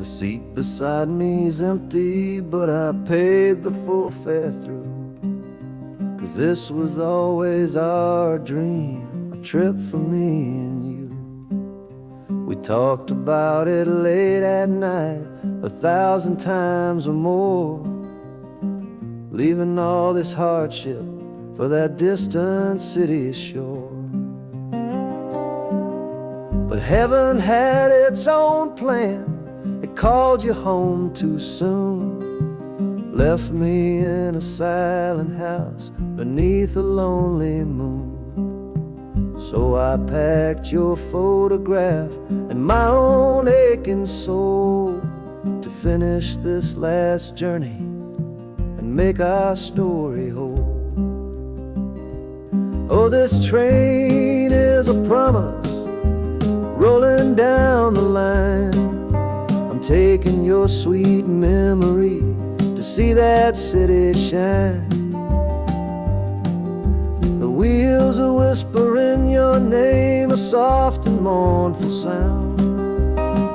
seat beside me's empty, but I paid the full fare through. 'Cause this was always our dream, a trip for me and you. We talked about it late at night, 1,000 times or more, leaving all this hardship for that distant city shore. But heaven had its own plan. It called you home too soon, left me in a silent house beneath a lonely moon. So I packed your photograph and my own aching soul to finish this last journey and make our story whole. Oh, this train is a promise rolling down the line. I'm taking your sweet memory to see that city shine. The wheels are whispering your name, a soft and mournful sound,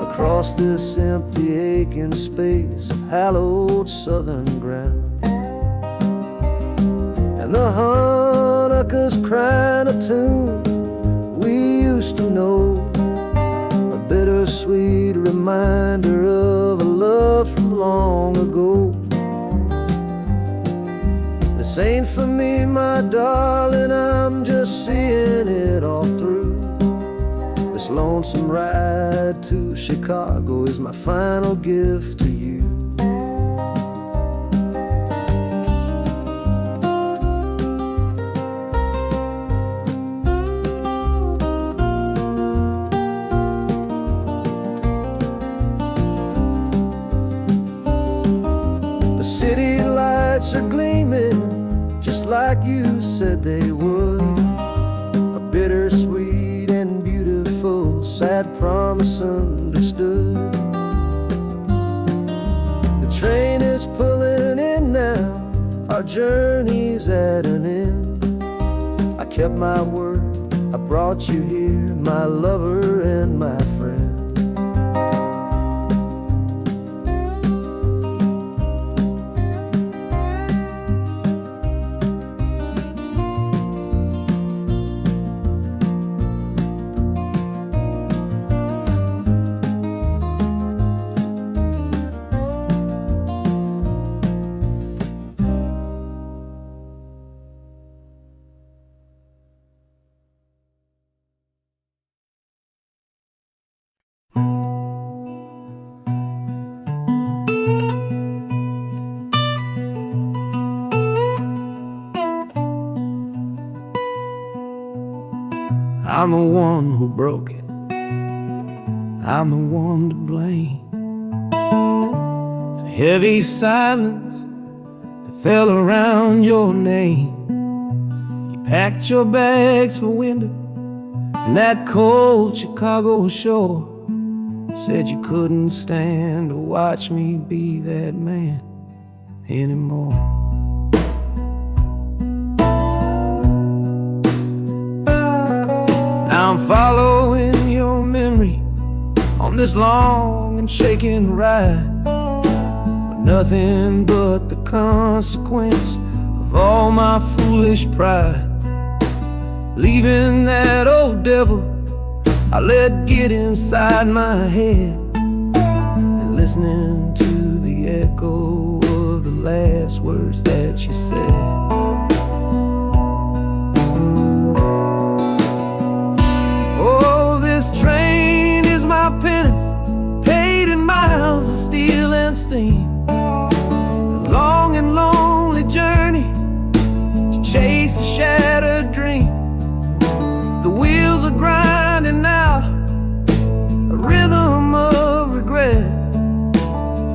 across this empty aching space of hallowed southern ground. And the Hanukkah's crying a tune we used to know, a bittersweet reminder of a love from long ago. This ain't for me, my darling, I'm just seeing it all through. This lonesome ride to Chicago is my final gift to you. The city lights are gleaming just like you said they would, a bittersweet and beautiful sad promise understood. The train is pulling in now, our journey's at an end. I kept my word, I brought you here, my lover and my friend. I'm the one who broke it, I'm the one to blame. The heavy silence that fell around your name. You packed your bags for winter in that cold Chicago shore. Said you couldn't stand to watch me be that man anymore. I'm following your memory on this long and shaking ride, but nothing but the consequence of all my foolish pride. Leaving that old devil I let get inside my head, and listening to the echo of the last words that you said. This train is my penance, paid in miles of steel and steam. A long and lonely journey to chase a shattered dream. The wheels are grinding out a rhythm of regret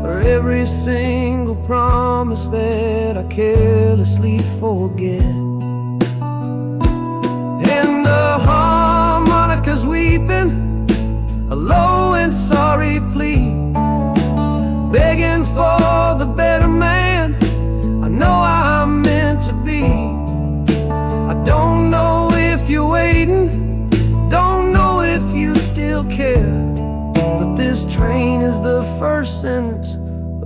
for every single promise that I carelessly forget. And the harmonica's weeping a low and sorry plea, begging for the better man I know I'm meant to be. I don't know if you're waiting, don't know if you still care, but this train is the first sentence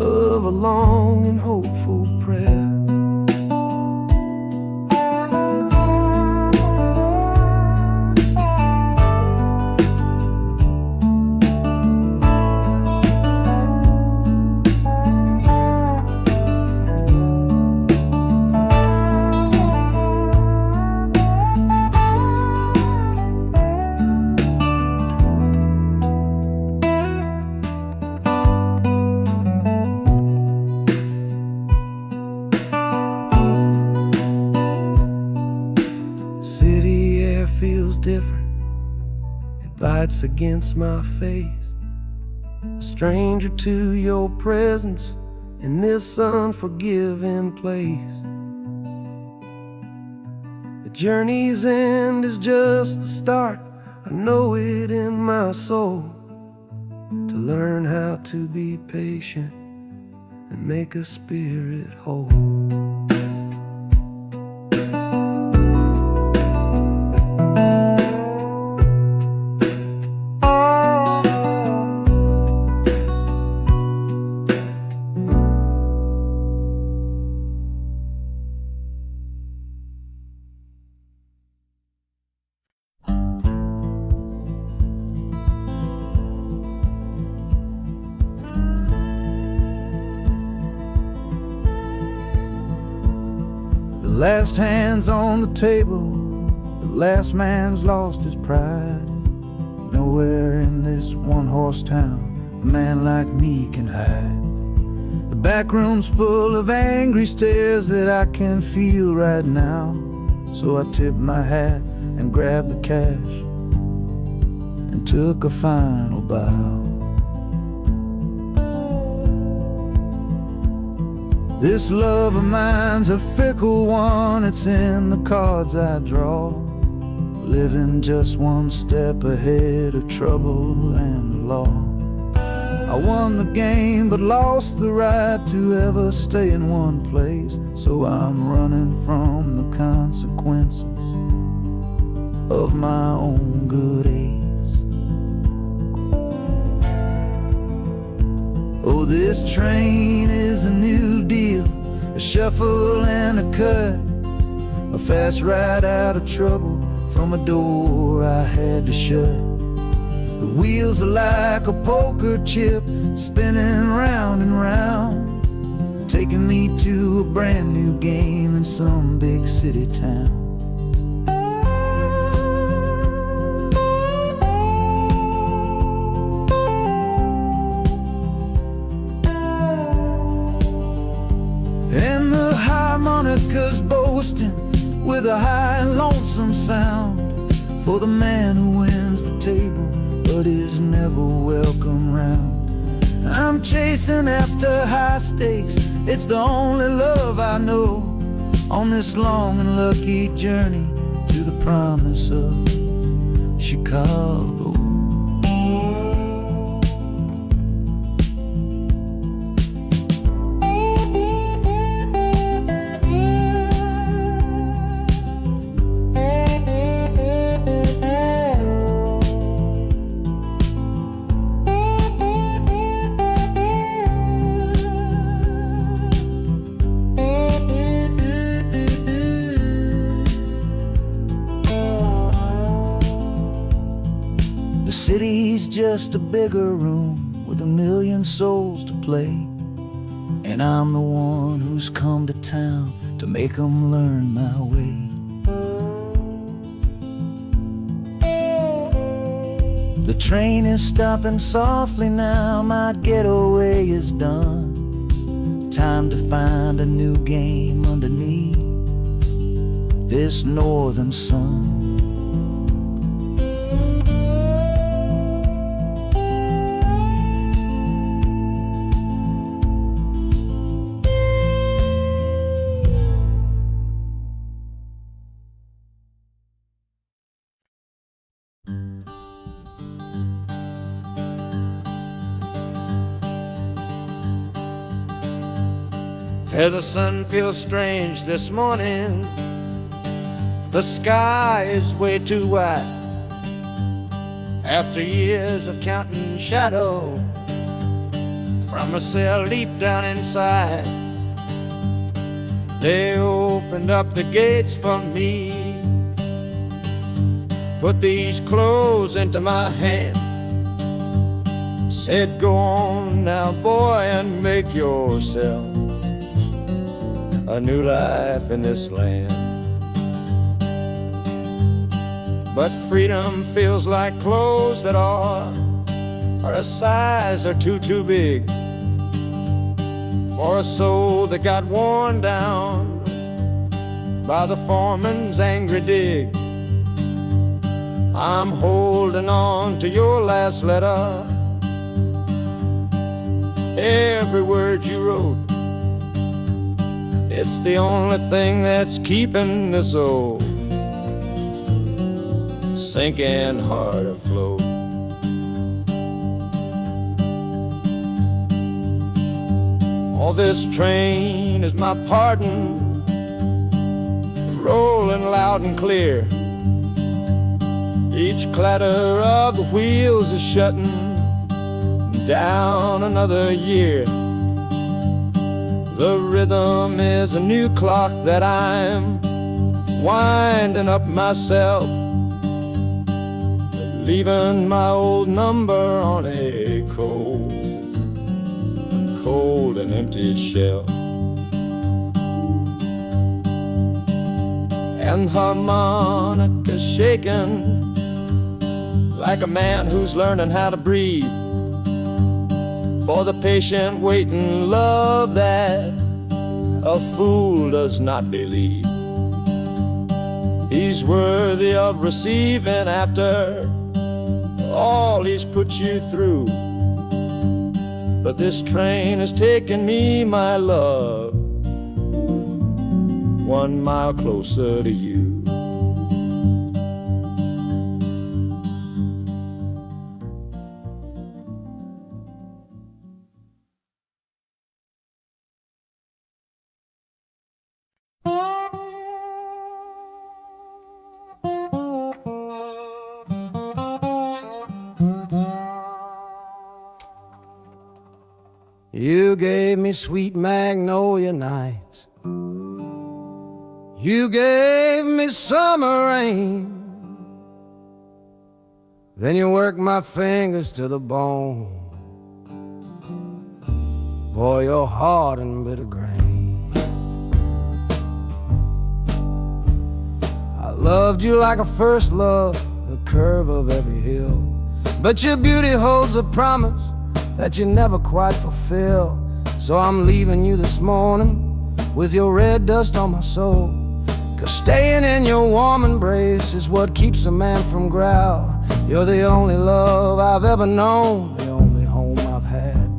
of a long and hopeful prayer. City air feels different, it bites against my face. A stranger to your presence in this unforgiving place. The journey's end is just the start, I know it in my soul. To learn how to be patient and make a spirit whole. The last hand's on the table, the last man's lost his pride. Nowhere in this one-horse town a man like me can hide. The back room's full of angry stares that I can feel right now. So I tipped my hat and grabbed the cash and took a final bow. This love of mine's a fickle one, it's in the cards I draw. Living just one step ahead of trouble and the law. I won the game but lost the right to ever stay in one place. So I'm running from the consequences of my own good ace. Oh, this train is a new deal, a shuffle and a cut, a fast ride out of trouble from a door I had to shut. The wheels are like a poker chip, spinning round and round, taking me to a brand new game in some big city town. And the harmonica's boasting with a high and lonesome sound for the man who wins the table but is never welcome round. I'm chasing after high stakes, it's the only love I know on this long and lucky journey to the promise of Chicago. The city's just a bigger room with a million souls to play, and I'm the one who's come to town to make 'em learn my way. The train is stopping softly now, my getaway is done. Time to find a new game underneath this northern sun. The sun feels strange this morning. The sky is way too wide. After years of counting shadow, from a cell deep down inside. They opened up the gates for me, put these clothes into my hand, said, go on now, boy, and make yourself a new life in this land. But freedom feels like clothes that are a size or two big for a soul that got worn down by the foreman's angry dig. I'm holding on to your last letter, every word you wrote. It's the only thing that's keeping this old sinking heart afloat. Oh, this train is my pardon, rolling loud and clear. Each clatter of the wheels is shutting down another year. The rhythm is a new clock that I'm winding up myself, leaving my old number on a cold and empty shelf. And harmonica shaking like a man who's learning how to breathe for the patient waiting love that a fool does not believe. He's worthy of receiving after all he's put you through. But this train has taken me, my love, 1 mile closer to you. You gave me sweet magnolia nights, you gave me summer rain, then you worked my fingers to the bone. Boy, you're hard and bitter grain. I loved you like a first love, the curve of every hill, but your beauty holds a promise that you never quite fulfill. So I'm leaving you this morning with your red dust on my soul, 'cause staying in your warm embrace is what keeps a man from growl. You're the only love I've ever known, the only home I've had,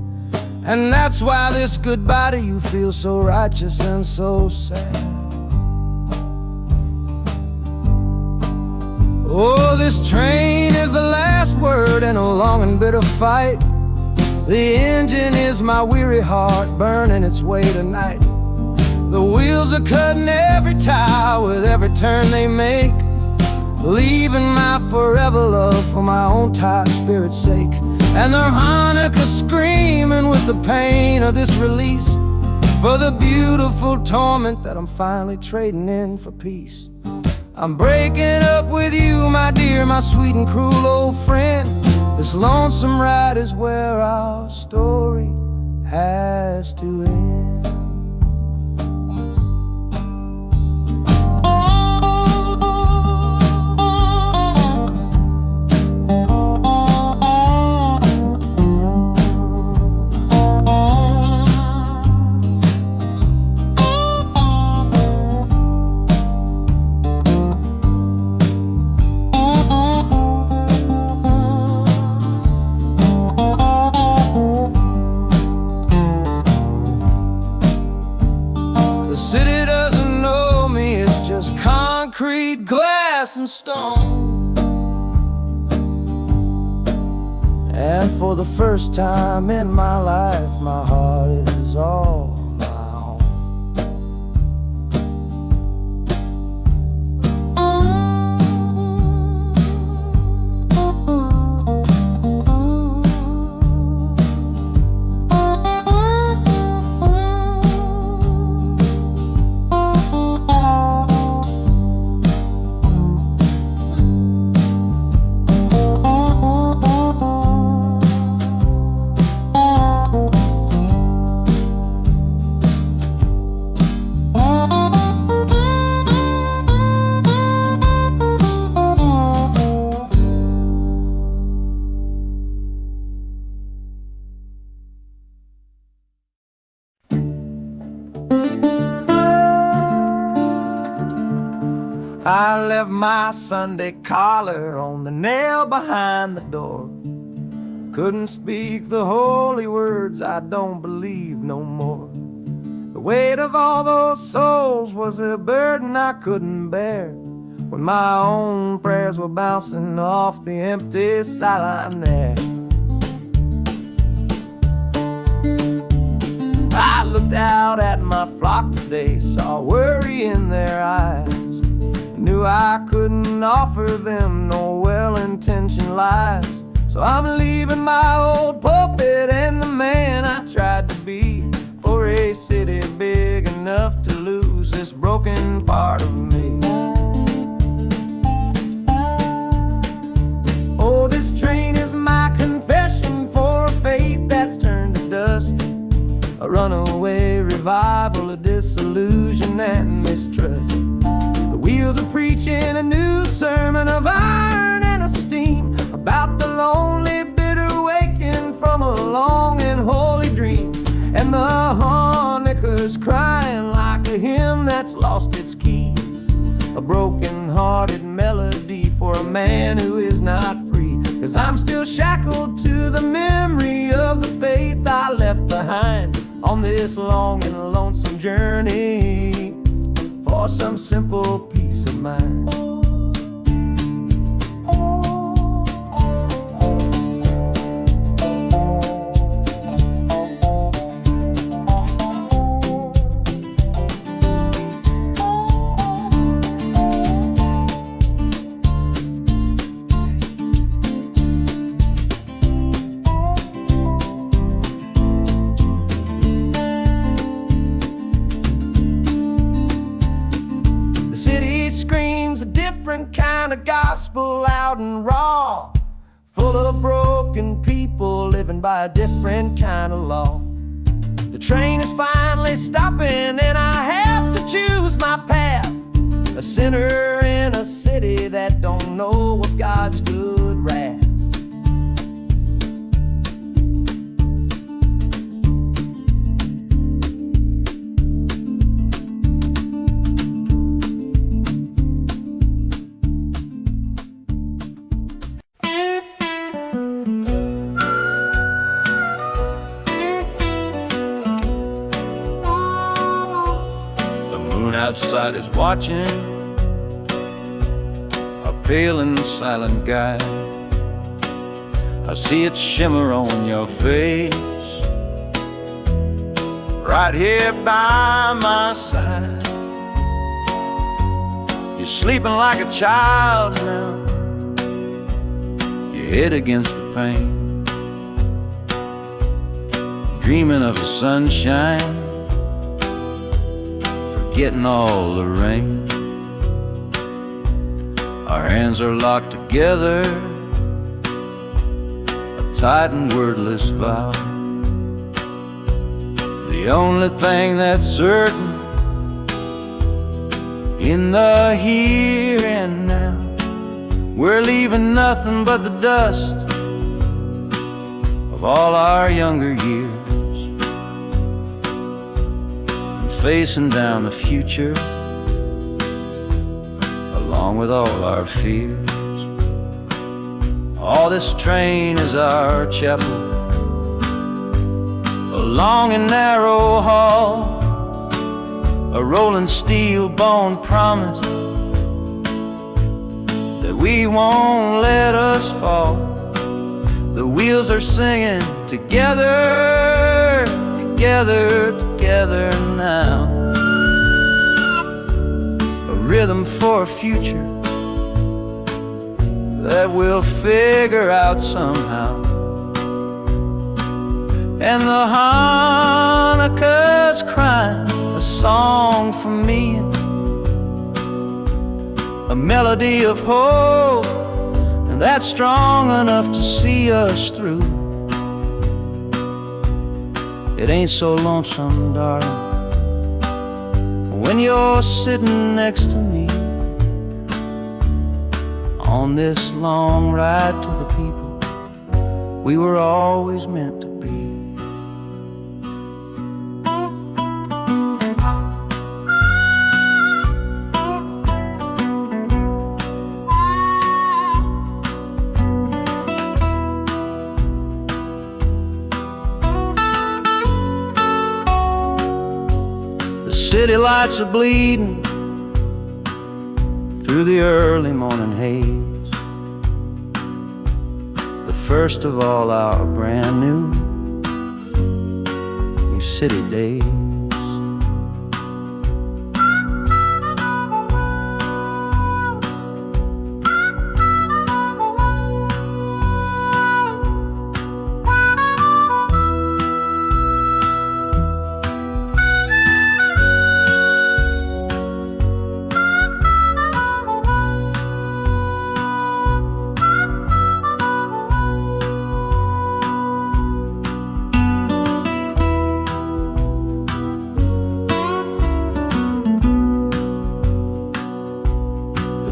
and that's why this goodbye to you feels so righteous and so sad. Oh, this train is the last word in a long and bitter fight. The engine is my weary heart burning its way tonight. The wheels are cutting every tire with every turn they make, leaving my forever love for my own tired spirit's sake. And the harmonica screaming with the pain of this release, for the beautiful torment that I'm finally trading in for peace. I'm breaking up with you, my dear, my sweet and cruel old friend. This lonesome ride is where our story has to end. Concrete, glass, and stone. And for the first time in my life, my heart is all my own. I left my Sunday collar on the nail behind the door. Couldn't speak the holy words, I don't believe no more. The weight of all those souls was a burden I couldn't bear, when my own prayers were bouncing off the empty sideline there. I looked out at my flock today, saw worry in their eyes, knew I couldn't offer them no well-intentioned lies. So I'm leaving my old pulpit and the man I tried to be, for a city big enough to lose this broken part of me. Oh, this train is my confession for a faith that's turned to dust, a runaway revival of disillusion and mistrust. The wheels are preaching a new sermon of iron and of steam, about the lonely, bitter waking from a long and holy dream. And the harmonicas crying like a hymn that's lost its key, a broken-hearted melody for a man who is not free. 'Cause I'm still shackled to the memory of the faith I left behind on this long and lonesome journey for some simple peace of mind. Different kind of gospel, loud and raw, full of broken people living by a different kind of law. The train is finally stopping and I have to choose my path, a sinner in a city that don't know of God's good wrath. Outside is watching, a pale and silent guy. I see it shimmer on your face, right here by my side. You're sleeping like a child now, your head against the pane, dreaming of the sunshine, getting all the rain. Our hands are locked together, a tight and wordless vow. The only thing that's certain in the here and now, we're leaving nothing but the dust of all our younger years, facing down the future along with all our fears. Oh, this train is our chapel, a long and narrow hall, a rolling steel bone promise that we won't let us fall. The wheels are singing together, together, together now, a rhythm for a future that we'll figure out somehow. And the Hanukkah's crying a song for me, a melody of hope, and that's strong enough to see us through. It ain't so lonesome, darling, when you're sitting next to me on this long ride to the people we were always meant to be. city lights are bleeding through the early morning haze, the first of all our brand new city days.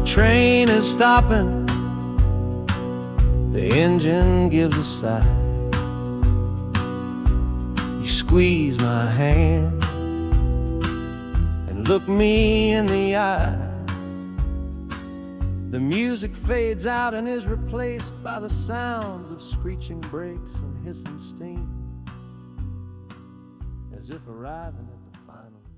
Train is stopping, the engine gives a sigh. You squeeze my hand and look me in the eye. The music fades out and is replaced by the sounds of screeching brakes and hissing steam, as if arriving at the final scene.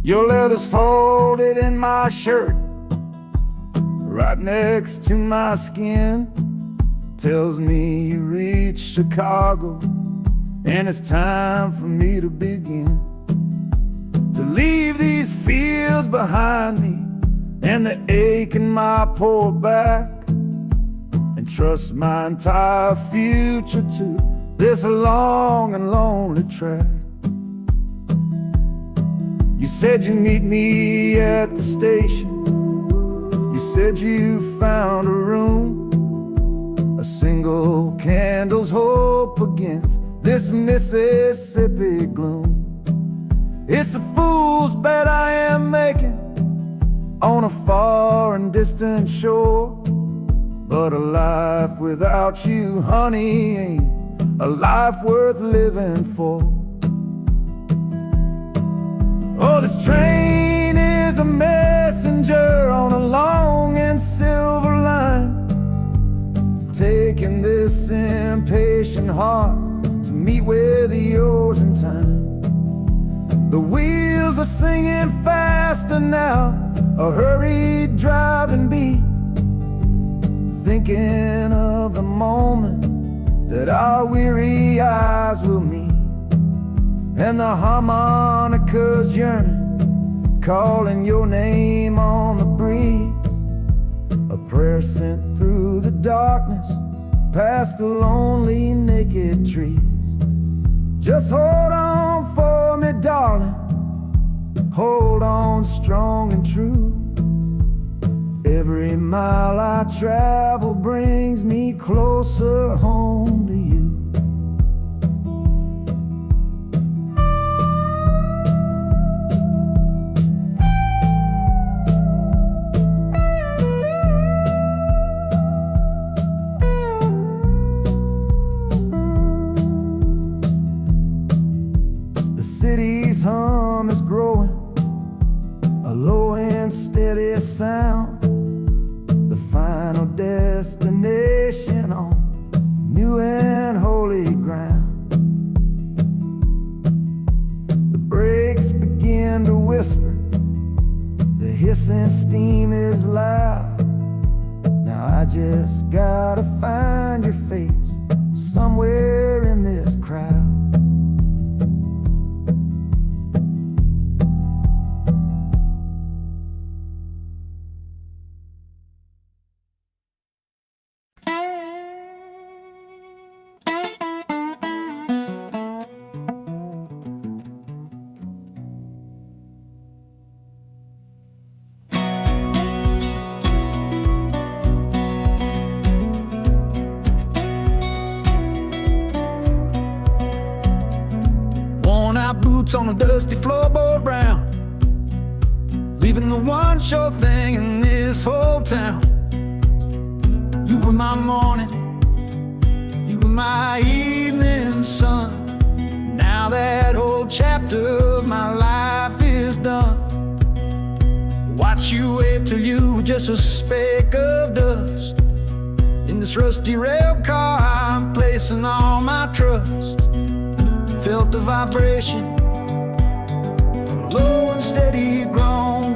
Your letter's folded in my shirt, right next to my skin. Tells me you reached Chicago, and it's time for me to begin. To leave these fields behind me, and the ache in my poor back, and trust my entire future to this long and lonely track. You said you'd meet me at the station. You said you found a room, a single candle's hope against this Mississippi gloom. It's a fool's bet I am making on a far and distant shore, but a life without you, honey, ain't a life worth living for. Oh, this train is a messenger on a long and silver line, taking this impatient heart to meet with yours in time. The wheels are singing faster now, a hurried driving beat, thinking of the moment that our weary eyes will meet. And the harmonica's yearning, calling your name on the breeze. A prayer sent through the darkness, past the lonely naked trees. Just hold on for me, darling, hold on strong and true. Every mile I travel brings me closer home to you. The city's hum is growing, a low and steady sound, the final destination on new and holy ground. The brakes begin to whisper, the hissing steam is loud. Now I just gotta find your face somewhere in this crowd. boots on a dusty floorboard brown, leaving the one sure thing in this whole town. You were my morning, you were my evening sun. Now that whole chapter of my life is done. Watch you wave till you were just a speck of dust. In this rusty rail car I'm placing all my trust. Felt the vibration, low and steady grown,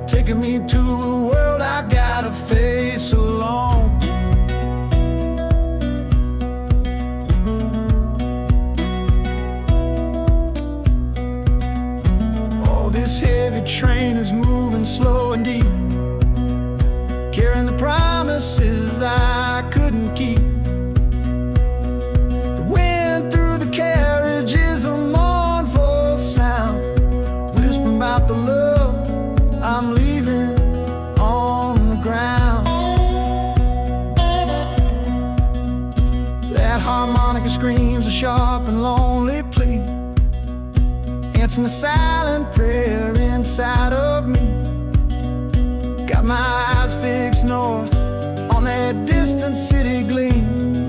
taking me to a world I gotta face alone. Oh, this heavy train is moving slow and deep, carrying the promises I couldn't keep. The wind through the carriage is a mournful sound, whispering about the love I'm leaving on the ground. That harmonica screams a sharp and lonely plea, answering the silent prayer inside of me. Got my eyes fixed north on that distant city gleam,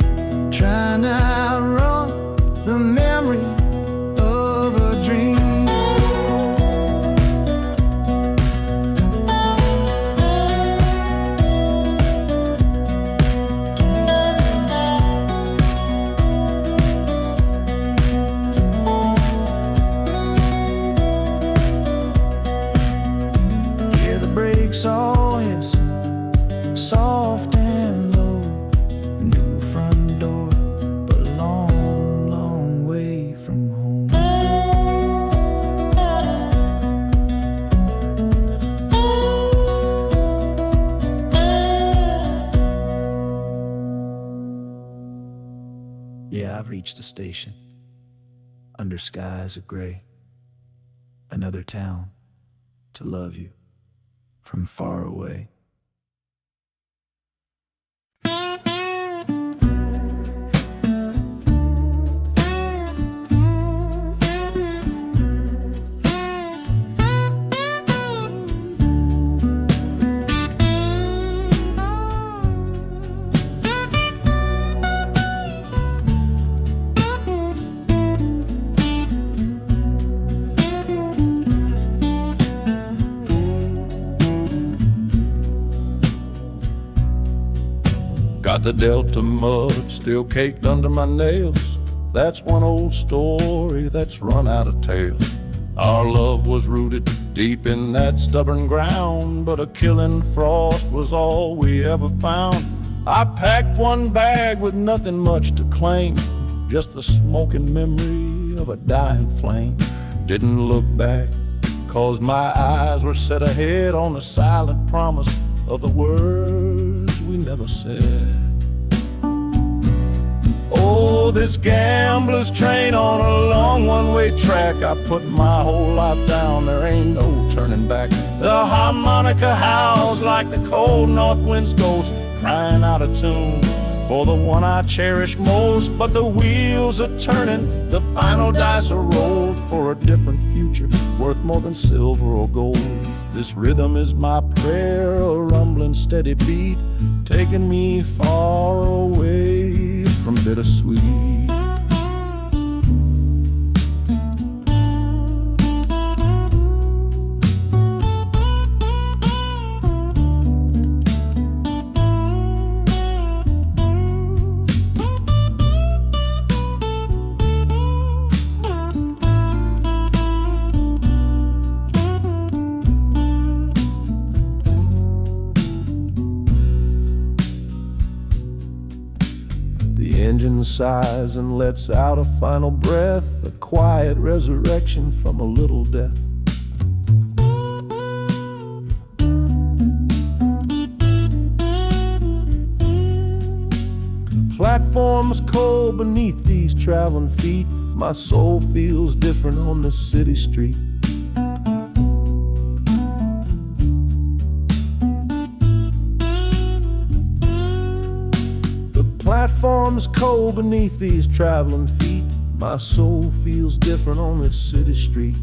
trying to outrun the memory of a dream. Hear the brakes all hiss, soft and low. A new front door, but a long, long way from home. Yeah, I've reached the station, under skies of gray. Another town to love you from far away. Got the Delta mud still caked under my nails. That's one old story that's run out of tales. Our love was rooted deep in that stubborn ground, but a killing frost was all we ever found. I packed one bag with nothing much to claim, just the smoking memory of a dying flame. Didn't look back, 'cause my eyes were set ahead on the silent promise of the words we never said. Oh, this gambler's train on a long one-way track. I put my whole life down, there ain't no turning back. The harmonica howls like the cold north wind's ghost, crying out a tune for the one I cherish most. But the wheels are turning, the final dice are rolled for a different future, worth more than silver or gold. This rhythm is my prayer, a rumbling steady beat, taking me far away from bittersweet. The engine sighs and lets out a final breath, a quiet resurrection from a little death. Platforms cold beneath these traveling feet, my soul feels different on this city street. Platforms cold beneath these traveling feet, My soul feels different on this city street.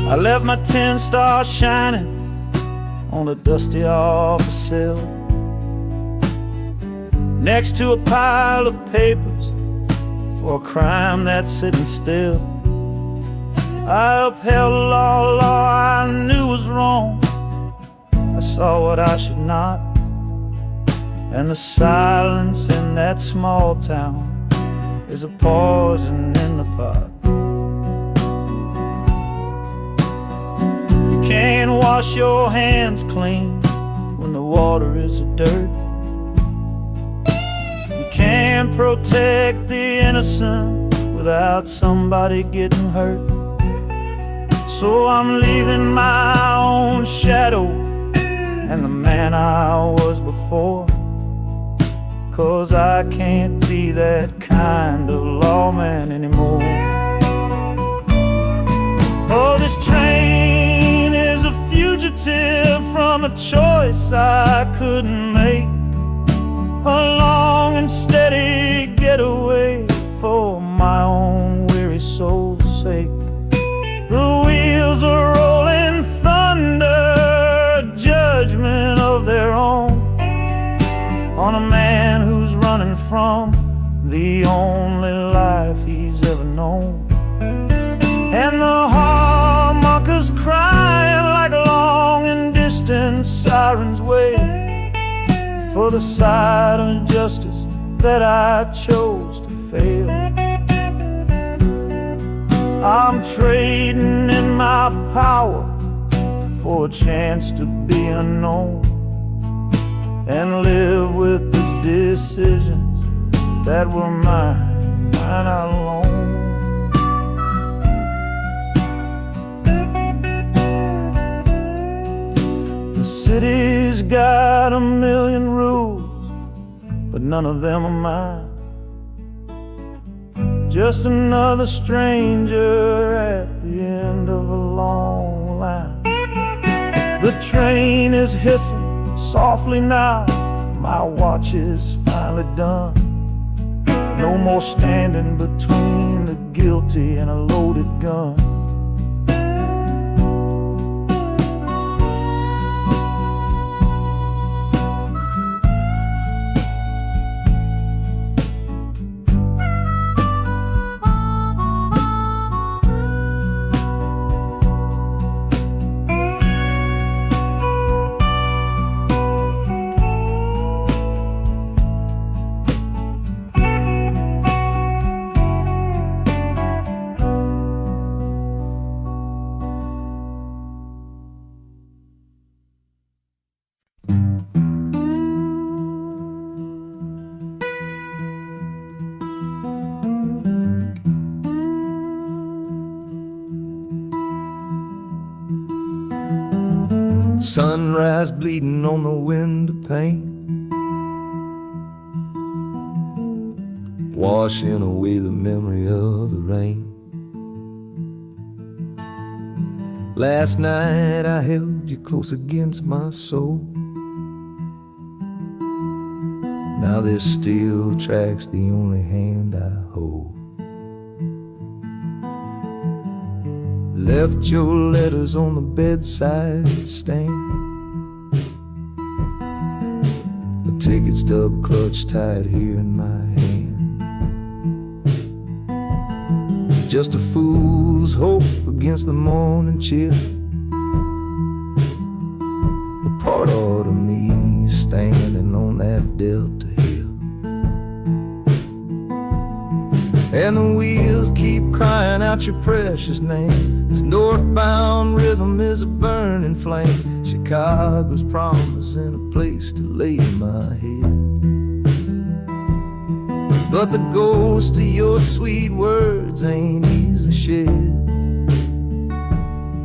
I left my 10 stars shining on a dusty office sill, next to a pile of papers for a crime that's sitting still. I upheld a law I knew was wrong. I saw what I should not, and the silence in that small town is a poison in the pot. You can't wash your hands clean when the water is of dirt. You can't protect the innocent without somebody getting hurt. So I'm leaving my own shadow and the man I was before, 'cause I can't be that kind of lawman anymore. Oh, this train is a fugitive from a choice I couldn't make, a long and steady getaway for my own weary soul's sake. The wheels are rolling thunder, a judgment of their own, on a man who's running from the only life he's ever known. And the harmonicas crying like long and distant sirens wait for the side of justice that I chose to fail. I'm trading in my power for a chance to be unknown and live with the decisions that were mine alone. The city's got a million rules, but none of them are mine. Just another stranger at the end of a long line. The train is hissing softly now, my watch is finally done. No more standing between the guilty and a loaded gun. Sunrise bleeding on the window pane, washing away the memory of the rain. Last night I held you close against my soul. Now this steel track's the only hand I hold. Left your letters on the bedside stand, a ticket stub clutched tight here in my hand. Just a fool's hope against the morning chill, a part of me standing on that Delta hill. And the wheels keep crying out your precious name. This northbound rhythm is a burning flame. Chicago's promising a place to lay my head. But the ghost of your sweet words ain't easily shed.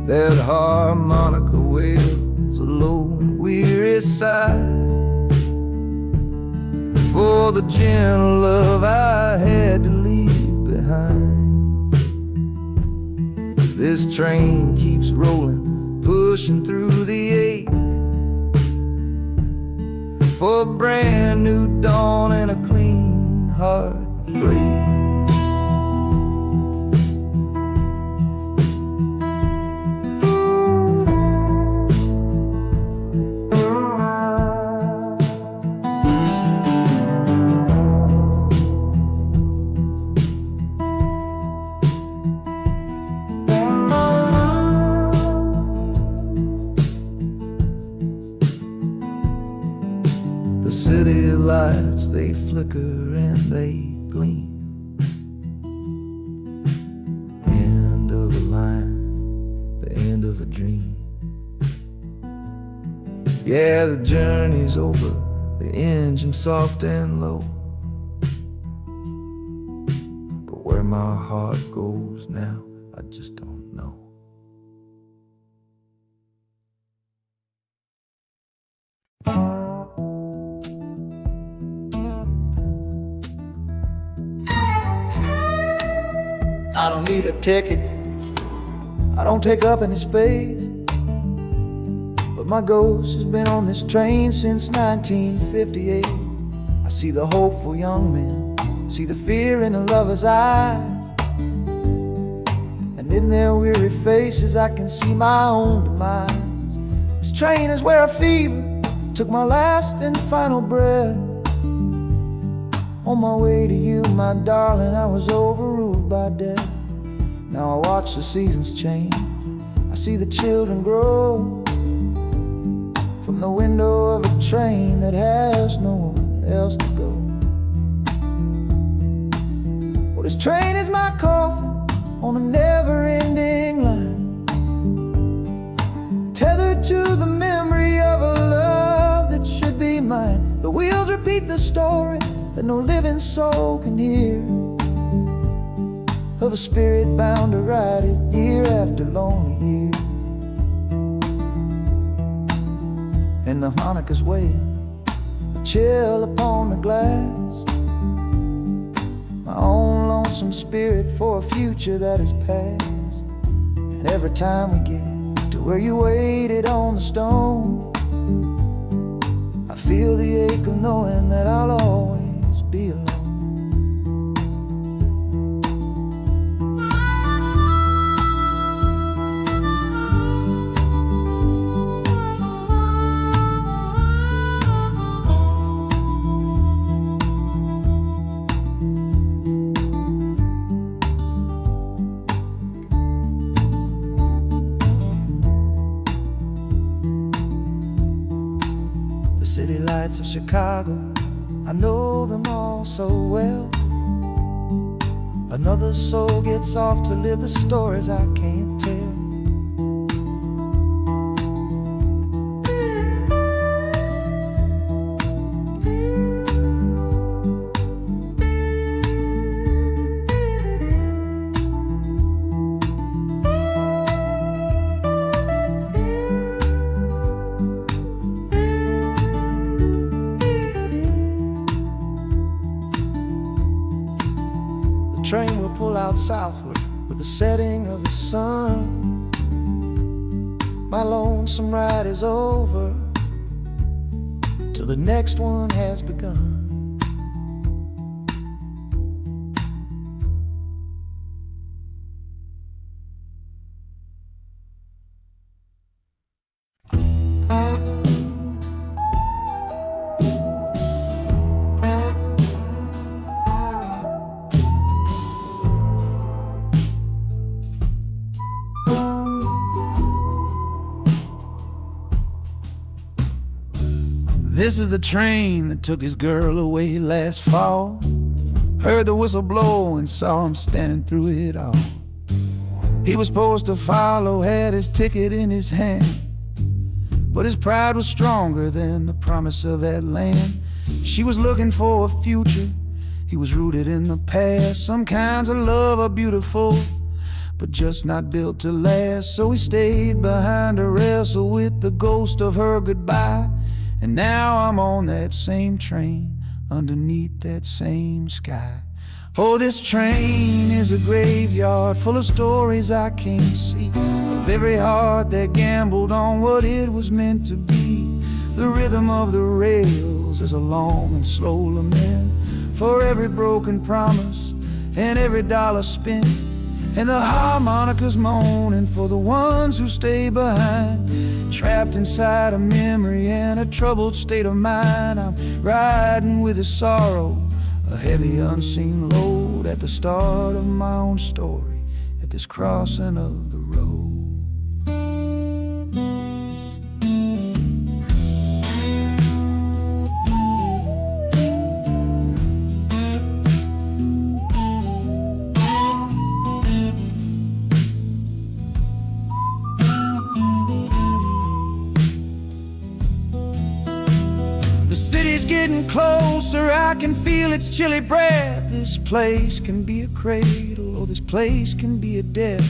That harmonica wails a low and weary sigh for the gentle love I had to leave behind. This train keeps rolling, pushing through the ache for a brand new dawn and a clean heartbreak. The city lights, they flicker and they gleam. End of the line, the end of a dream. Yeah, the journey's over, the engine soft and low. But where my heart goes now, I just don't know. I don't need a ticket, I don't take up any space, but my ghost has been on this train since 1958. I see the hopeful young men, see the fear in the lovers' eyes, and in their weary faces I can see my own demise. This train is where a fever took my last and final breath. On my way to you, my darling, I was overruled by death. Now I watch the seasons change, I see the children grow from the window of a train that has nowhere else to go. Well, this train is my coffin on a never-ending line, tethered to the memory of a love that should be mine. The wheels repeat the story that no living soul can hear, of a spirit bound to ride it year after lonely year. And the harmonica's wail, a chill upon the glass, my own lonesome spirit for a future that is past. And every time we get to where you waited on the stone, I feel the ache of knowing that I'll always be alone. City lights of Chicago, I know them all so well. Another soul gets off to live the stories I can't tell. The train will pull out southward with the setting of the sun. My lonesome ride is over till the next one has begun. This is the train that took his girl away last fall. Heard the whistle blow and saw him standing through it all. He was supposed to follow, had his ticket in his hand, but his pride was stronger than the promise of that land. She was looking for a future, he was rooted in the past. Some kinds of love are beautiful, but just not built to last. So he stayed behind to wrestle with the ghost of her goodbye. And now I'm on that same train, underneath that same sky. Oh, this train is a graveyard full of stories I can't see, of every heart that gambled on what it was meant to be. The rhythm of the rails is a long and slow lament for every broken promise and every dollar spent, and the harmonicas moaning for the ones who stay behind, trapped inside a memory and a troubled state of mind. I'm riding with a sorrow, a heavy unseen load, at the start of my own story, at this crossing of the road. The city's getting closer, I can feel its chilly breath. This place can be a cradle, or this place can be a death.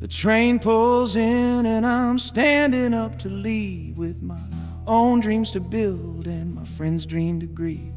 The train pulls in and I'm standing up to leave, with my own dreams to build and my friends' dream to grieve.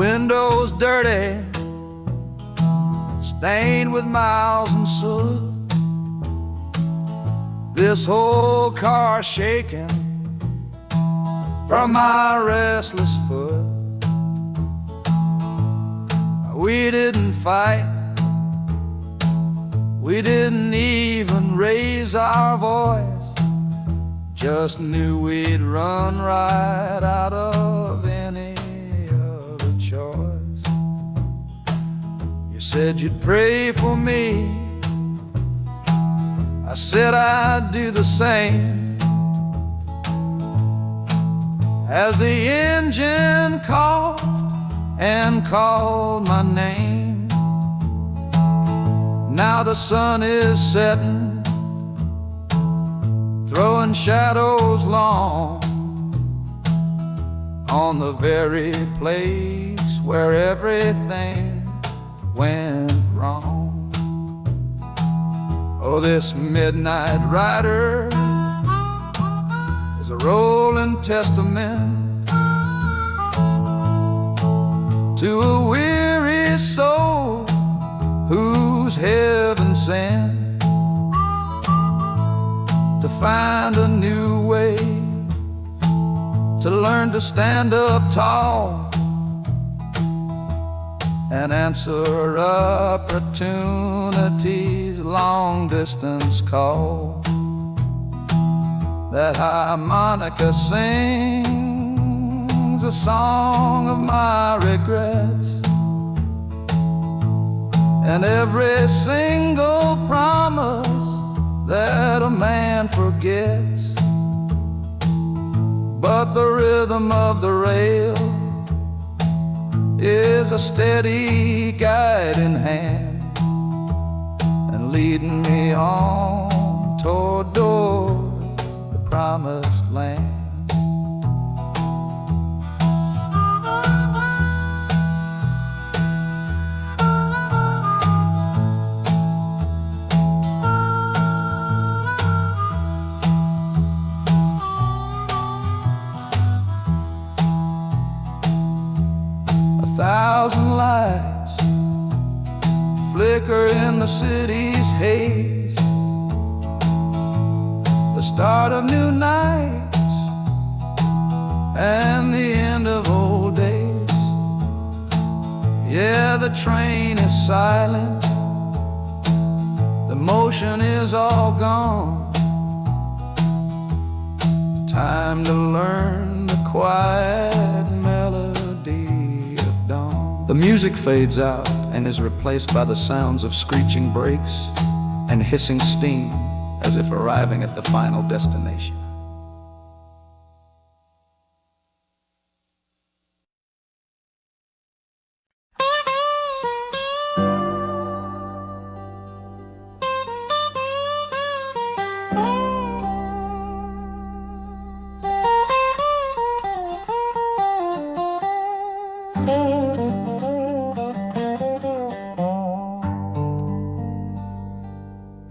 Windows dirty, stained with miles and soot. This whole car shaking from my restless foot. We didn't fight, we didn't even raise our voice, just knew we'd run right out of any choice. You said you'd pray for me, I said I'd do the same. As the engine coughed and called my name, now the sun is setting, throwing shadows long on the very place where everything went wrong. Oh, this midnight rider is a rolling testament to a weary soul whose heaven sent to find a new way, to learn to stand up tall and answer opportunity's long-distance call. That harmonica sings a song of my regrets, and every single promise that a man forgets. But the rhythm of the rail is a steady guiding hand, and leading me on toward the promised land. lights flicker in the city's haze, the start of new nights and the end of old days. Yeah, the train is silent, the motion is all gone. Time to learn the quiet melody of dawn. The music fades out and is replaced by the sounds of screeching brakes and hissing steam, as if arriving at the final destination.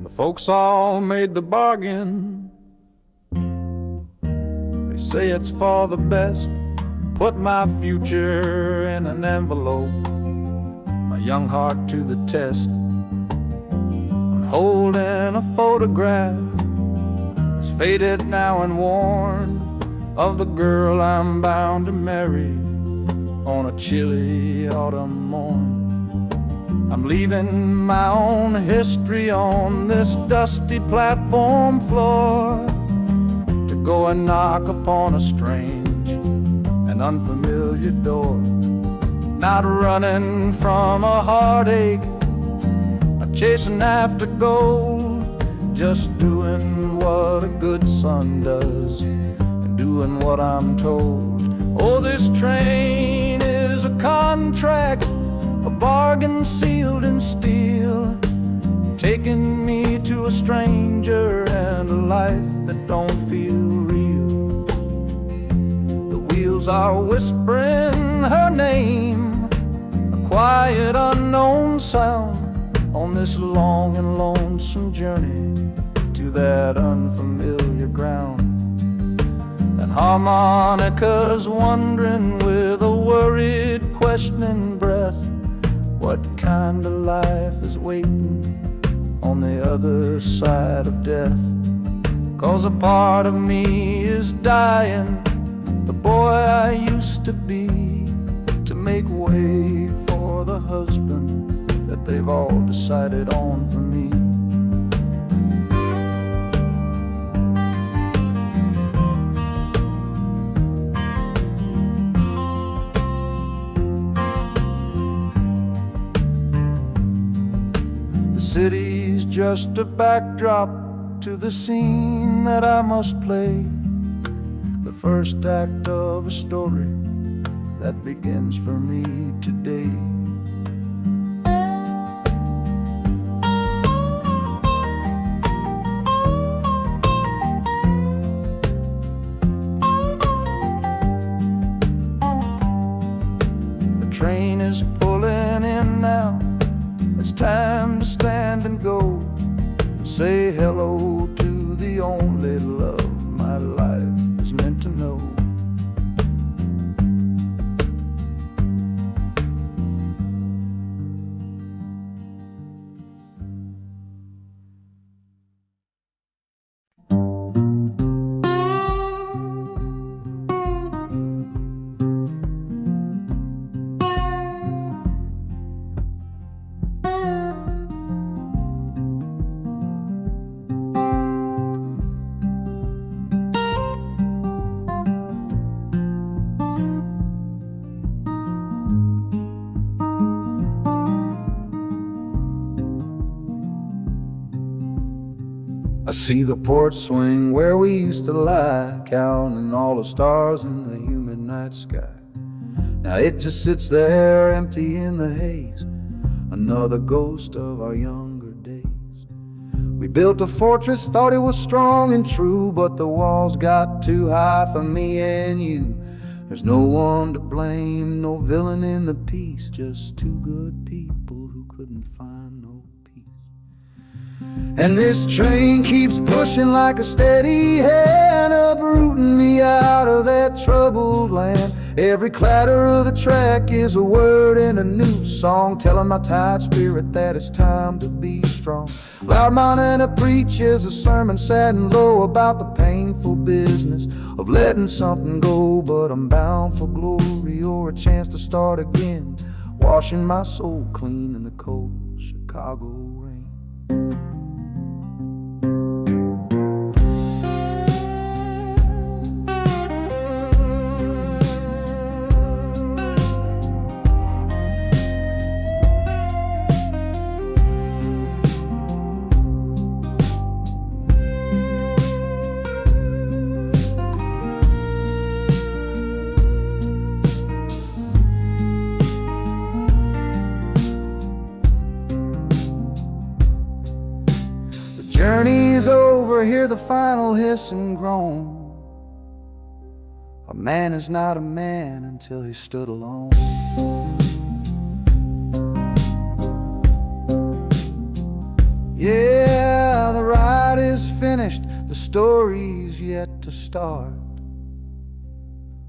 The folks all made the bargain. They say it's for the best. Put my future in an envelope, my young heart to the test. I'm holding a photograph, it's faded now and worn, of the girl I'm bound to marry on a chilly autumn morn. I'm leaving my own history on this dusty platform floor to go and knock upon a strange and unfamiliar door. Not running from a heartache, not chasing after gold, just doing what a good son does and doing what I'm told. Oh, this train is a contract, a bargain sealed in steel, taking me to a stranger and a life that don't feel real. The wheels are whispering her name, a quiet unknown sound, on this long and lonesome journey to that unfamiliar ground. And harmonicas wondering with a worried, questioning breath, what kind of life is waiting on the other side of death? 'Cause a part of me is dying, the boy I used to be, to make way for the husband that they've all decided on for me. The city's just a backdrop to the scene that I must play, the first act of a story that begins for me today. The train is pulling in now, it's time to stand and go, and say hello to the only love my life is meant to know. I see the porch swing where we used to lie, counting all the stars in the humid night sky. Now it just sits there empty in the haze, another ghost of our younger days. We built a fortress, thought it was strong and true, but the walls got too high for me and you. There's no one to blame, no villain in the piece, just two good people who couldn't find no peace. And this train keeps pushing like a steady hand, uprooting me out of that troubled land. Every clatter of the track is a word in a new song, telling my tired spirit that it's time to be strong. Loud Montana preaches a sermon sad and low about the painful business of letting something go. But I'm bound for glory or a chance to start again, washing my soul clean in the cold Chicago rain. Journey's over, hear the final hiss and groan. A man is not a man until he stood alone. Yeah, the ride is finished, the story's yet to start,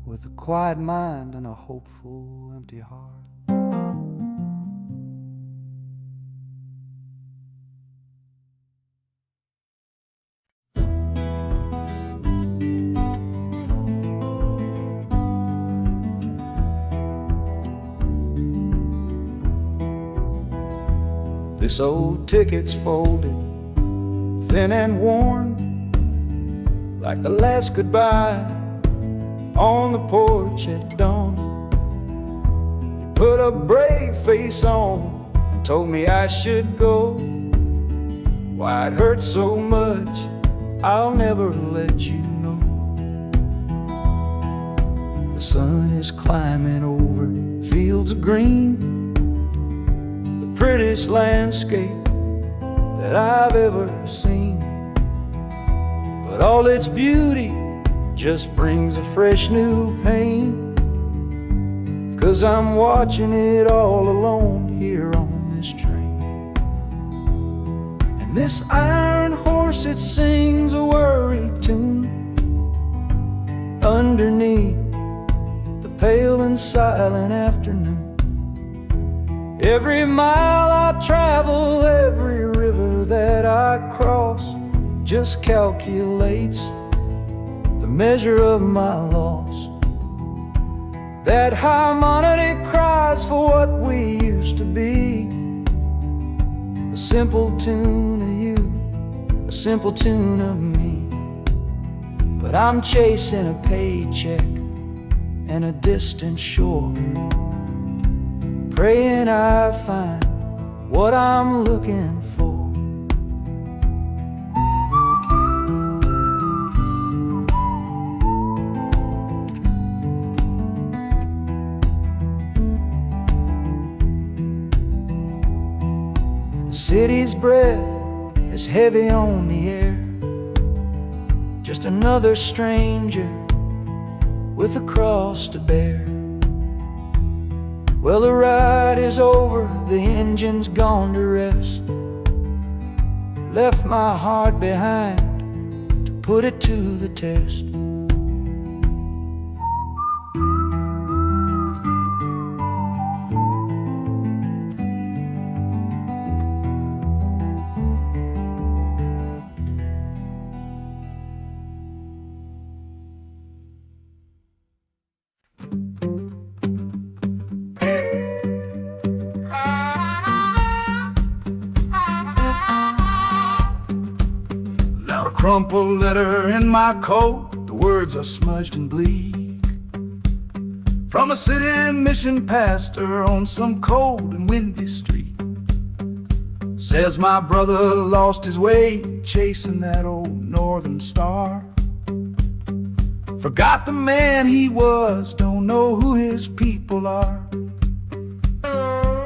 with a quiet mind and a hopeful empty heart. This old ticket's folded, thin and worn, like the last goodbye on the porch at dawn. You put a brave face on and told me I should go. Why it hurts so much, I'll never let you know. The sun is climbing over fields of green, prettiest landscape that I've ever seen. But all its beauty just brings a fresh new pain, 'cause I'm watching it all alone here on this train. And this iron horse, it sings a worry tune underneath the pale and silent afternoon. Every mile I travel, every river that I cross, just calculates the measure of my loss. That harmony cries for what we used to be, a simple tune of you, a simple tune of me. But I'm chasing a paycheck and a distant shore, praying I find what I'm looking for. The city's breath is heavy on the air, just another stranger with a cross to bear. Well, the ride is over, the engine's gone to rest, left my heart behind to put it to the test. Crumpled letter in my coat, the words are smudged and bleak, from a city mission pastor on some cold and windy street. Says my brother lost his way chasing that old northern star, forgot the man he was, don't know who his people are.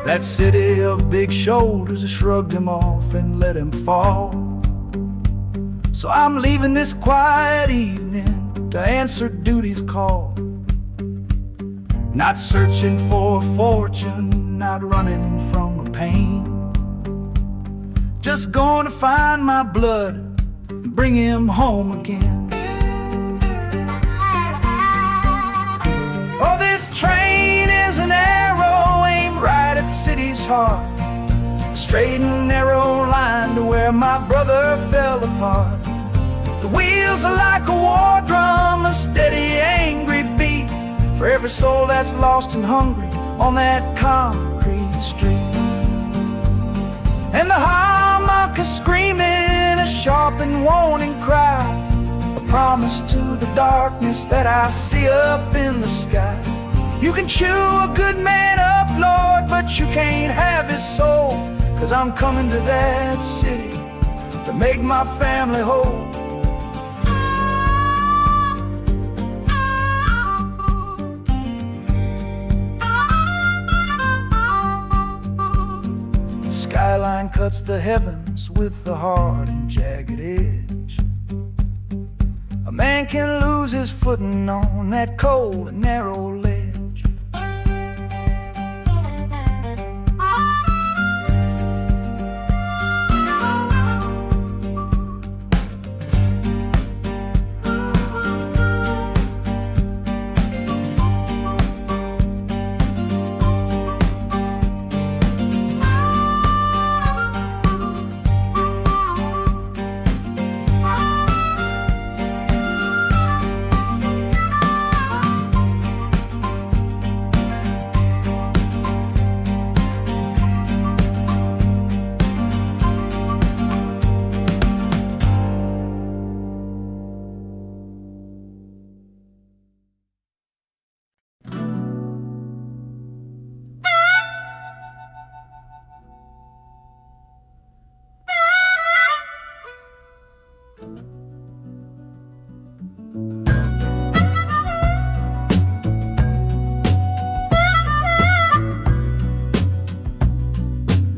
That city of big shoulders shrugged him off and let him fall. So I'm leaving this quiet evening to answer duty's call. Not searching for a fortune, not running from a pain, just going to find my blood and bring him home again. Oh, this this heart, a straight and narrow line to where my brother fell apart. The wheels are like a war drum, a steady, angry beat for every soul that's lost and hungry on that concrete street. And the harmonica screaming a sharp and warning cry, a promise to the darkness that I see up in the sky. You can chew a good man up, Lord, but you can't have his soul, 'cause I'm coming to that city to make my family whole. The skyline cuts the heavens with a hard and jagged edge. A man can lose his footing on that cold and narrow ledge.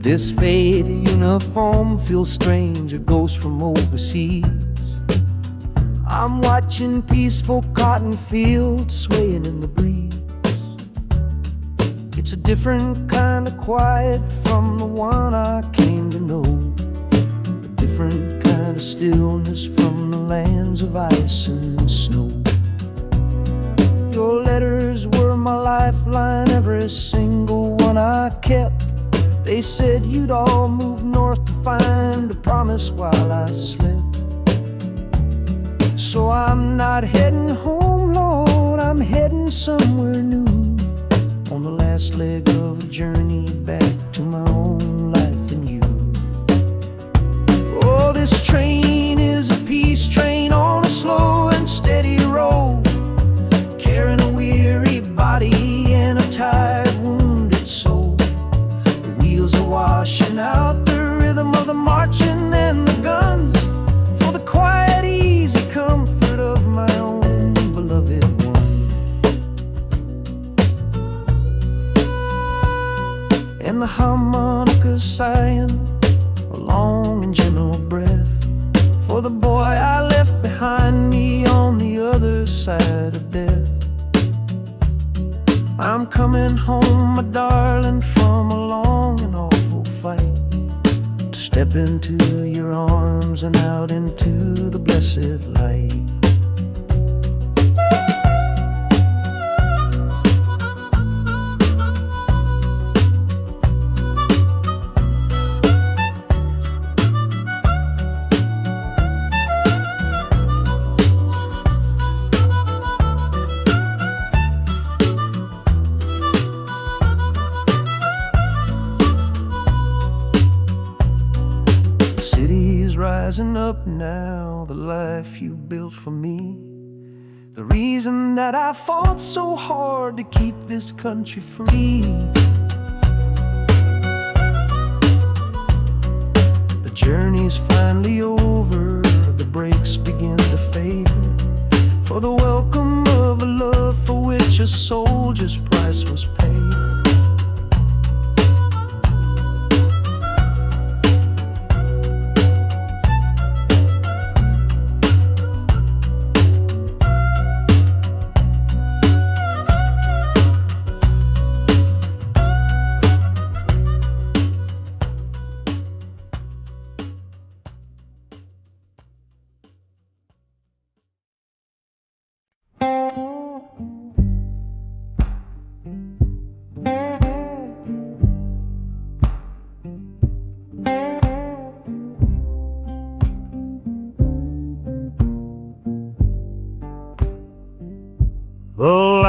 This faded uniform feels strange, a ghost from overseas. I'm watching peaceful cotton fields swaying in the breeze. It's a different kind of quiet from the one I came to know, a different kind of stillness from the lands of ice and snow. Your letters were my lifeline, every single one I kept. They said you'd all move north to find a promise while I slept. So I'm not heading home, Lord, I'm heading somewhere new, on the last leg of a journey back to my own life and you. Oh, this train is a peace train on a slow and steady road, carrying a weary body and a tired, wounded soul. Wheels are washing out the rhythm of the marching and the guns, for the quiet, easy comfort of my own beloved one. And the harmonica sighing a long and gentle breath for the boy I left behind me on the other side of death. I'm coming home, my darling, from a long and awful fight, to step into your arms and out into the blessed light. Rising up now, the life you built for me, the reason that I fought so hard to keep this country free. The journey's finally over, the brakes begin to fade, for the welcome of a love for which a soldier's price was paid.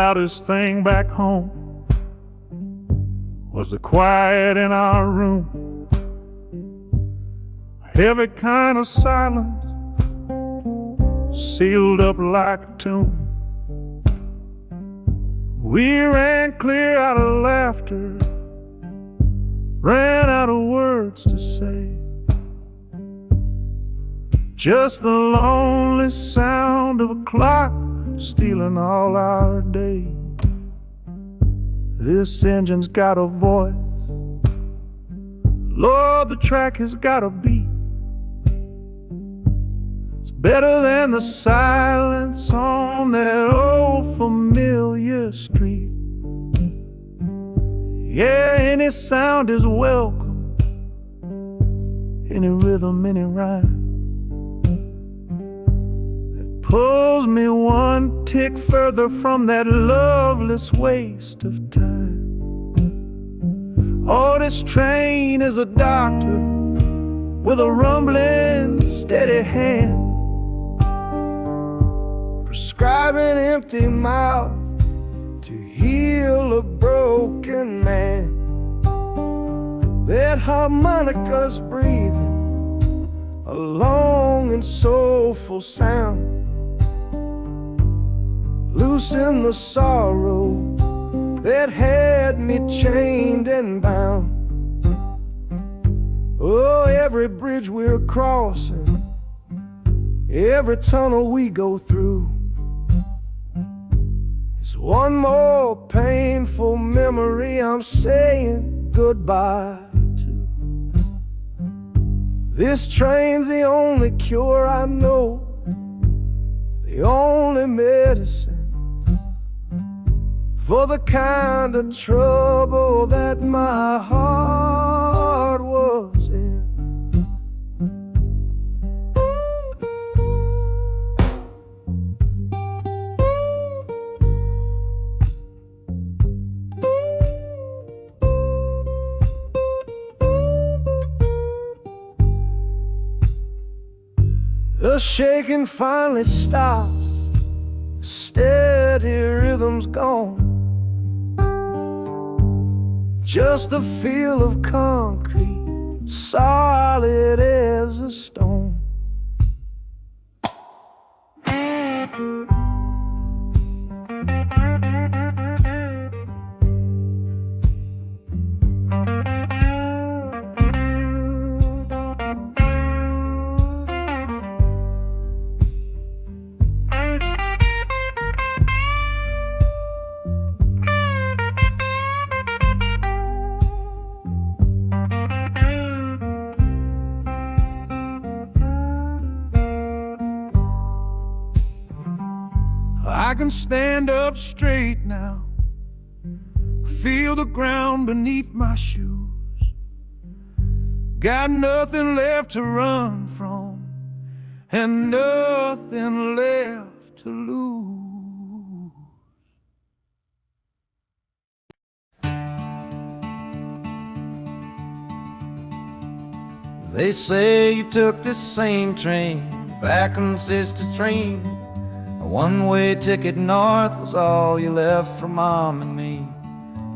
loudest thing back home was the quiet in our room. A heavy kind of silence, sealed up like a tomb. We ran clear out of laughter, ran out of words to say. Just the lonely sound of a clock stealing all our day. This engine's got a voice, Lord, the track has got a beat. It's better than the silence on that old familiar street. Yeah, any sound is welcome, any rhythm, any rhyme. Pulls me one tick further from that loveless waste of time. Oh, this train is a doctor with a rumbling, steady hand, prescribing empty mouths to heal a broken man. That harmonica's breathing a long and soulful sound. Loosen the sorrow that had me chained and bound. Oh, every bridge we're crossing, every tunnel we go through, is one more painful memory I'm saying goodbye to. This train's the only cure I know, the only medicine for the kind of trouble that my heart was in. The shaking finally stops, steady rhythm's gone. Just a feel of concrete, solid as a stone. I can stand up straight now, feel the ground beneath my shoes. Got nothing left to run from and nothing left to lose. They say you took this same train back on Sister Train. A one-way ticket north was all you left for Mom and me.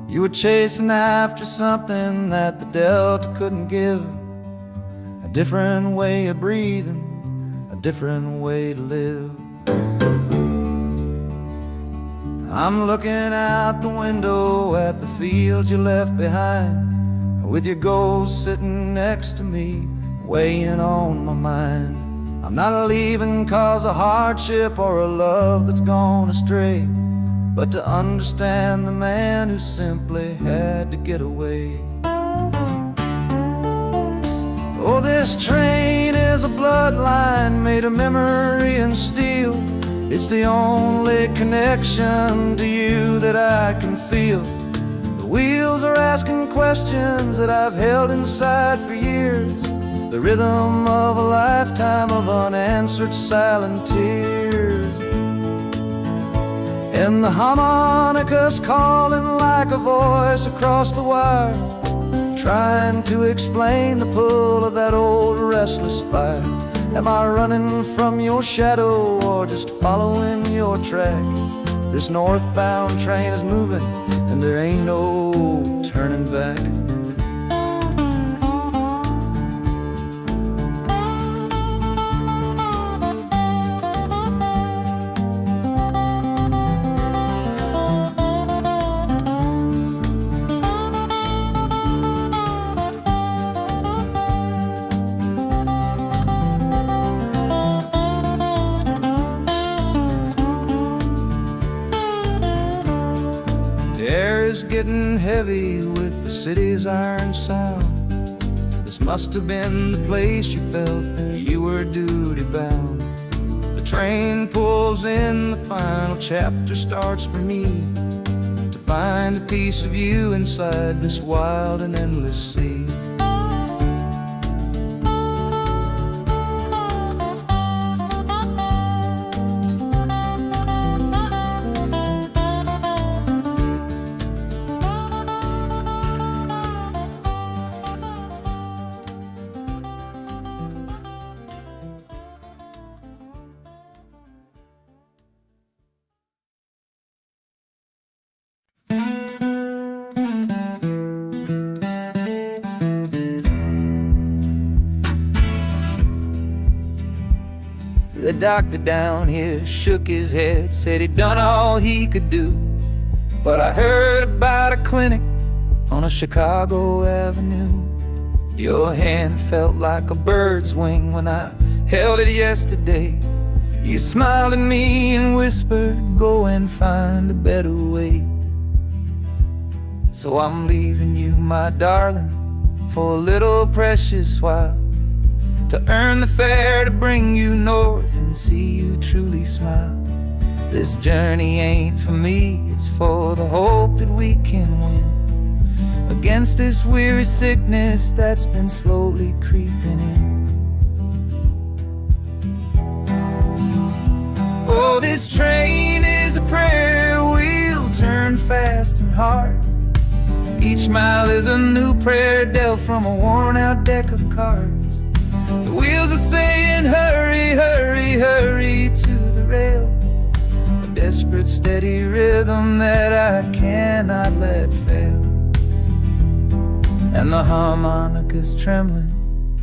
You were chasing after something that the Delta couldn't give. A different way of breathing, a different way to live. I'm looking out the window at the fields you left behind, with your ghost sitting next to me, weighing on my mind. I'm not leaving cause of hardship or a love that's gone astray, but to understand the man who simply had to get away. Oh, this train is a bloodline made of memory and steel. It's the only connection to you that I can feel. The wheels are asking questions that I've held inside for years, the rhythm of a lifetime of unanswered silent tears. And the harmonica's calling like a voice across the wire, trying to explain the pull of that old restless fire. Am I running from your shadow or just following your track? This northbound train is moving, and there ain't no turning back. The air is getting heavy with the city's iron sound. This must have been the place you felt you were duty bound. The train pulls in, the final chapter starts for me, to find a piece of you inside this wild and endless sea. The doctor down here shook his head, said he'd done all he could do. But I heard about a clinic on a Chicago avenue. Your hand felt like a bird's wing when I held it yesterday. You smiled at me and whispered, go and find a better way. So I'm leaving you, my darling, for a little precious while, to earn the fare to bring you north and see you truly smile. This journey ain't for me, it's for the hope that we can win against this weary sickness that's been slowly creeping in. Oh, this train is a prayer wheel turned fast and hard. Each mile is a new prayer dealt from a worn-out deck of cards. The wheels are saying, hurry, hurry, hurry to the rail. A desperate, steady rhythm that I cannot let fail. And the harmonica's trembling,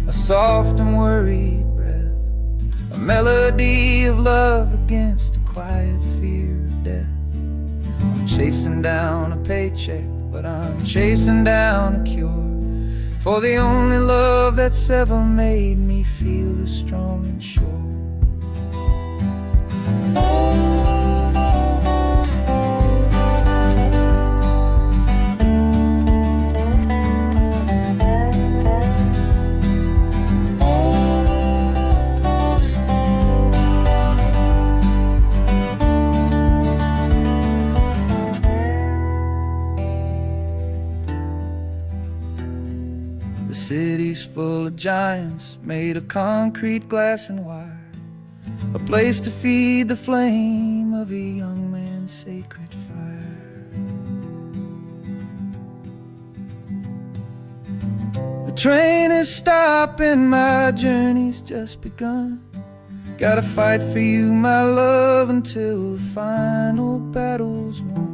a soft and worried breath, a melody of love against a quiet fear of death. I'm chasing down a paycheck, but I'm chasing down a cure for the only love that's ever made me feel this strong and sure. The city's full of giants made of concrete, glass, and wire, a place to feed the flame of a young man's sacred fire. The train is stopping, my journey's just begun. Gotta fight for you, my love, until the final battle's won.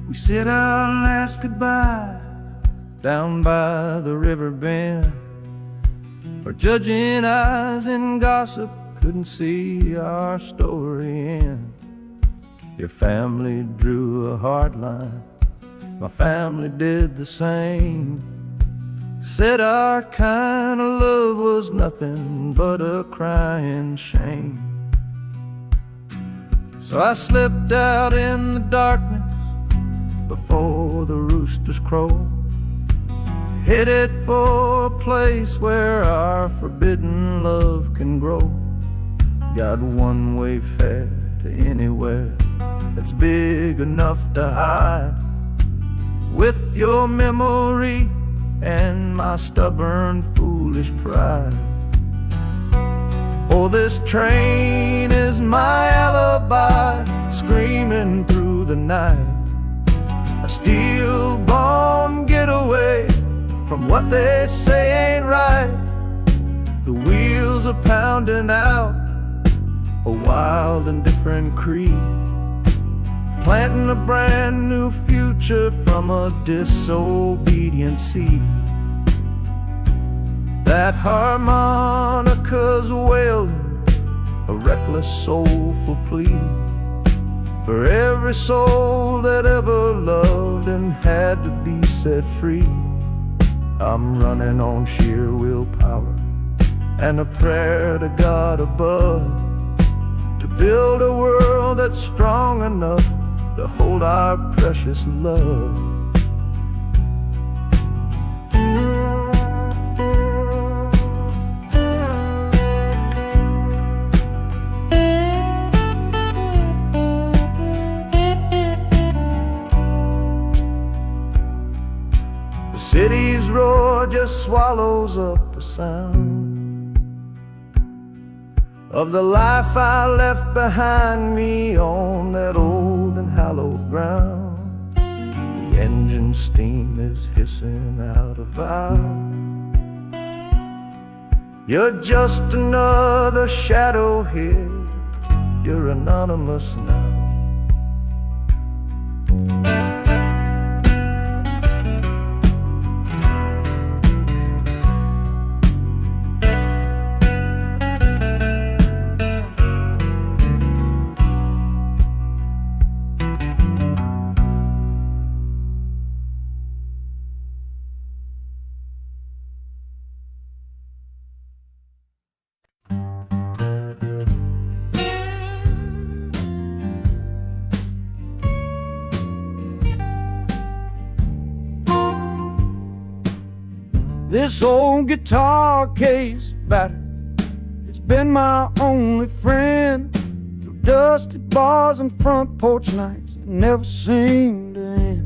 We sit out and ask goodbye down by the river bend, where judging eyes and gossip couldn't see our story end. Your family drew a hard line, my family did the same. Said our kind of love was nothing but a crying shame. So I slipped out in the darkness before the roosters crow, headed for a place where our forbidden love can grow. Got one-way fare to anywhere that's big enough to hide, with your memory and my stubborn, foolish pride. Oh, this train is my alibi, screaming through the night. I a steel-born getaway from what they say ain't right. The wheels are pounding out a wild and different creed, planting a brand new future from a disobedient seed. That harmonica's wailing a reckless soulful plea for every soul that ever loved and had to be set free. I'm running on sheer willpower and a prayer to God above to build a world that's strong enough to hold our precious love. The city's roar just swallows up the sound of the life I left behind me on that old and hallowed ground. The engine steam is hissing out a vow. You're just another shadow here, you're anonymous now. This old guitar case battered, it's been my only friend through dusty bars and front porch nights that never seem to end.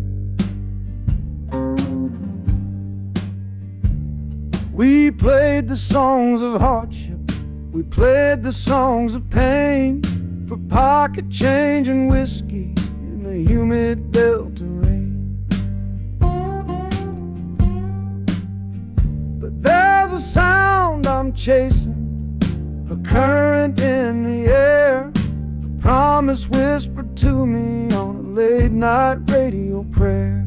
We played the songs of hardship, we played the songs of pain, for pocket change and whiskey in the humid Delta rain. There's a sound I'm chasing, a current in the air, a promise whispered to me on a late night radio prayer.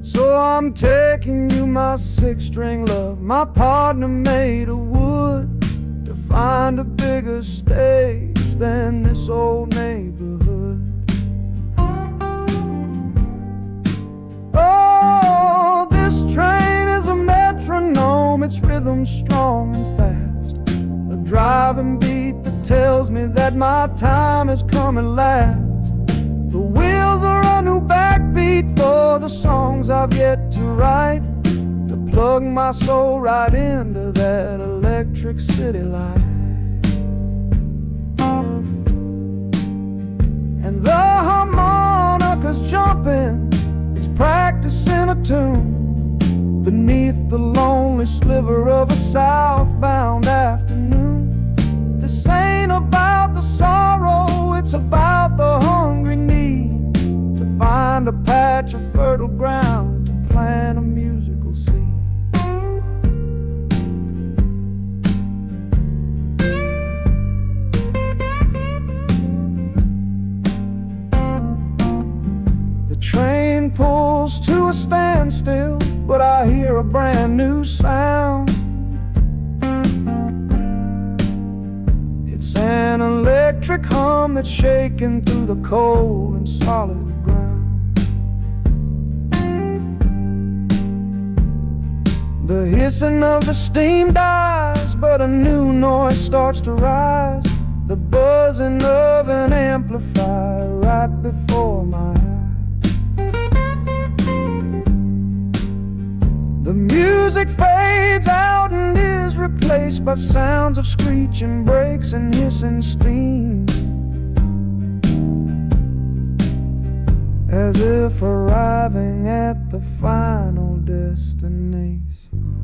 So I'm taking you, my six-string love, my partner made of wood, to find a bigger stage than this old neighborhood. Oh, this train is a metronome, its rhythm strong and fast, a driving beat that tells me that my time is coming last. The wheels are a new backbeat for the songs I've yet to write, to plug my soul right into that electric city light. And the harmonica's jumping, practicing a tune beneath the lonely sliver of a southbound afternoon. This ain't about the sorrow, it's about the hungry need to find a patch of fertile ground to plant a musical seed. The train pulls to a standstill, but I hear a brand new sound. It's an electric hum that's shaking through the cold and solid ground. The hissing of the steam dies, but a new noise starts to rise, the buzzing of an amplifier right before my eyes. The music fades out and is replaced by sounds of screeching brakes and hissing steam, as if arriving at the final destination.